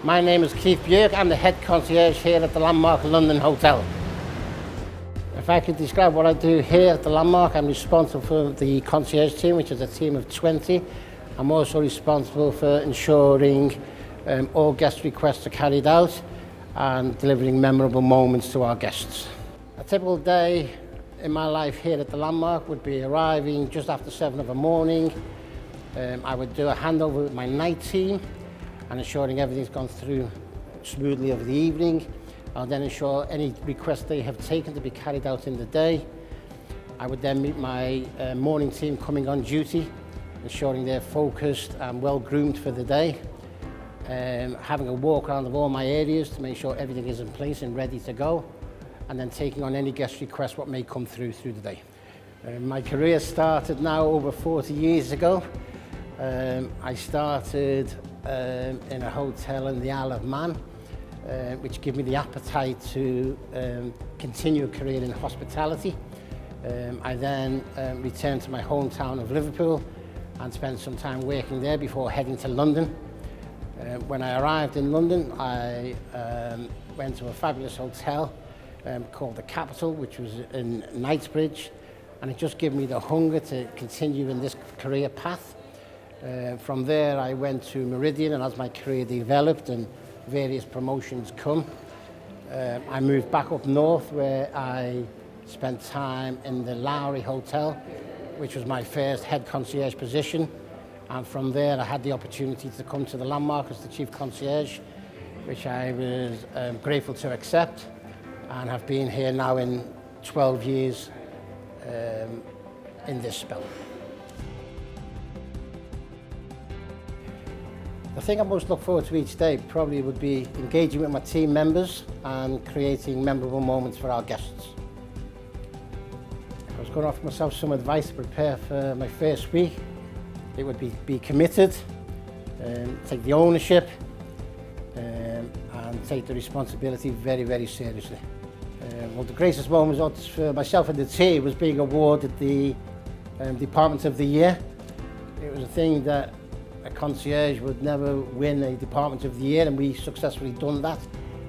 My name is Keith Bewick. I'm the head concierge here at the Landmark London Hotel. If I could describe what I do here at the Landmark, I'm responsible for the concierge team, which is a team of 20. I'm also responsible for ensuring all guest requests are carried out and delivering memorable moments to our guests. A typical day in my life here at the Landmark would be arriving just after 7 in the morning. I would do a handover with my night team and ensuring everything's gone through smoothly over the evening. I'll then ensure any requests they have taken to be carried out in the day. I would then meet my morning team coming on duty, ensuring they're focused and well groomed for the day. Having a walk around of all my areas to make sure everything is in place and ready to go, and then taking on any guest requests what may come through the day. My career started now over 40 years ago. I started in a hotel in the Isle of Man, which gave me the appetite to continue a career in hospitality. I then returned to my hometown of Liverpool and spent some time working there before heading to London. When I arrived in London, I went to a fabulous hotel called the Capital, which was in Knightsbridge, and it just gave me the hunger to continue in this career path. From there I went to Meridian, and as my career developed and various promotions come, I moved back up north where I spent time in the Lowry Hotel, which was my first head concierge position, and from there I had the opportunity to come to the Landmark as the chief concierge, which I was grateful to accept, and have been here now in 12 years in this spell. The thing I most look forward to each day probably would be engaging with my team members and creating memorable moments for our guests. If I was going to offer myself some advice to prepare for my first week, it would be committed, take the ownership, and take the responsibility very, very seriously. Well, the greatest moment for myself and the team was being awarded the Department of the Year. It was a thing that a concierge would never win a Department of the Year, and we successfully done that.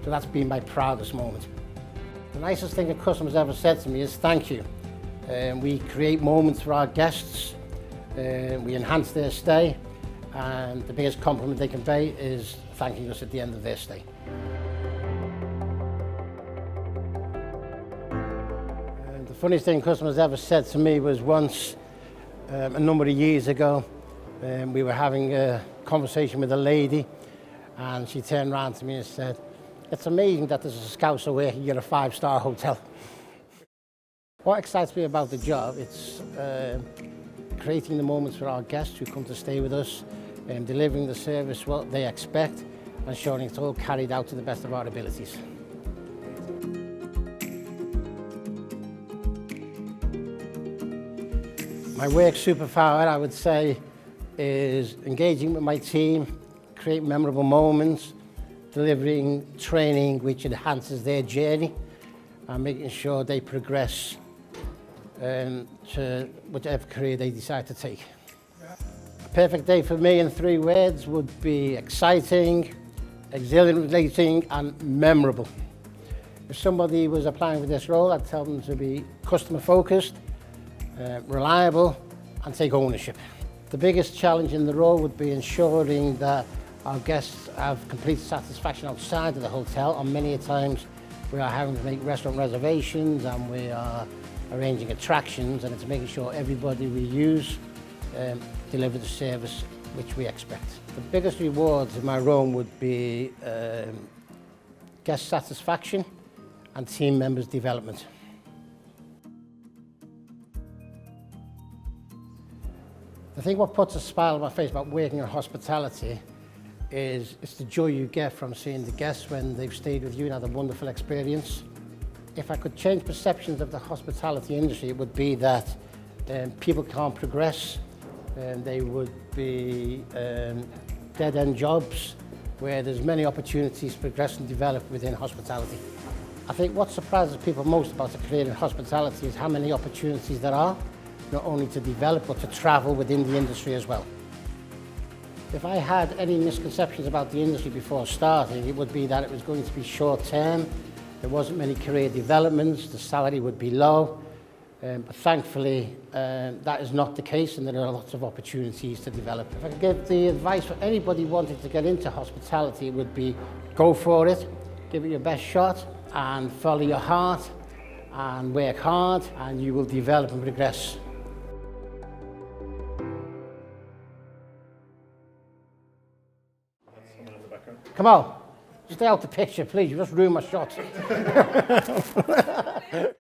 So that's been my proudest moment. The nicest thing a customer's ever said to me is thank you. We create moments for our guests, we enhance their stay, and the biggest compliment they can pay is thanking us at the end of their stay. The funniest thing customers ever said to me was once, a number of years ago, we were having a conversation with a lady, and she turned around to me and said, "It's amazing that there's a Scouser working at a 5-star hotel." What excites me about the job, it's creating the moments for our guests who come to stay with us, and delivering the service what they expect, and ensuring it's all carried out to the best of our abilities. My work superpower, I would say, is engaging with my team, creating memorable moments, delivering training which enhances their journey, and making sure they progress to whatever career they decide to take. A perfect day for me in 3 words would be exciting, exhilarating, and memorable. If somebody was applying for this role, I'd tell them to be customer focused, reliable, and take ownership. The biggest challenge in the role would be ensuring that our guests have complete satisfaction outside of the hotel. And many times we are having to make restaurant reservations, and we are arranging attractions, and it's making sure everybody we use deliver the service which we expect. The biggest rewards in my role would be guest satisfaction and team members' development. The thing what puts a smile on my face about working in hospitality is it's the joy you get from seeing the guests when they've stayed with you and had a wonderful experience. If I could change perceptions of the hospitality industry, it would be that people can't progress, they would be dead-end jobs where there's many opportunities to progress and develop within hospitality. I think what surprises people most about a career in hospitality is how many opportunities there are, not only to develop but to travel within the industry as well. If I had any misconceptions about the industry before starting, it would be that it was going to be short term, there wasn't many career developments, the salary would be low, but thankfully that is not the case, and there are lots of opportunities to develop. If I could give the advice for anybody wanting to get into hospitality, it would be go for it, give it your best shot and follow your heart and work hard, and you will develop and progress. Come on, stay out the picture, please. You just ruined my shot.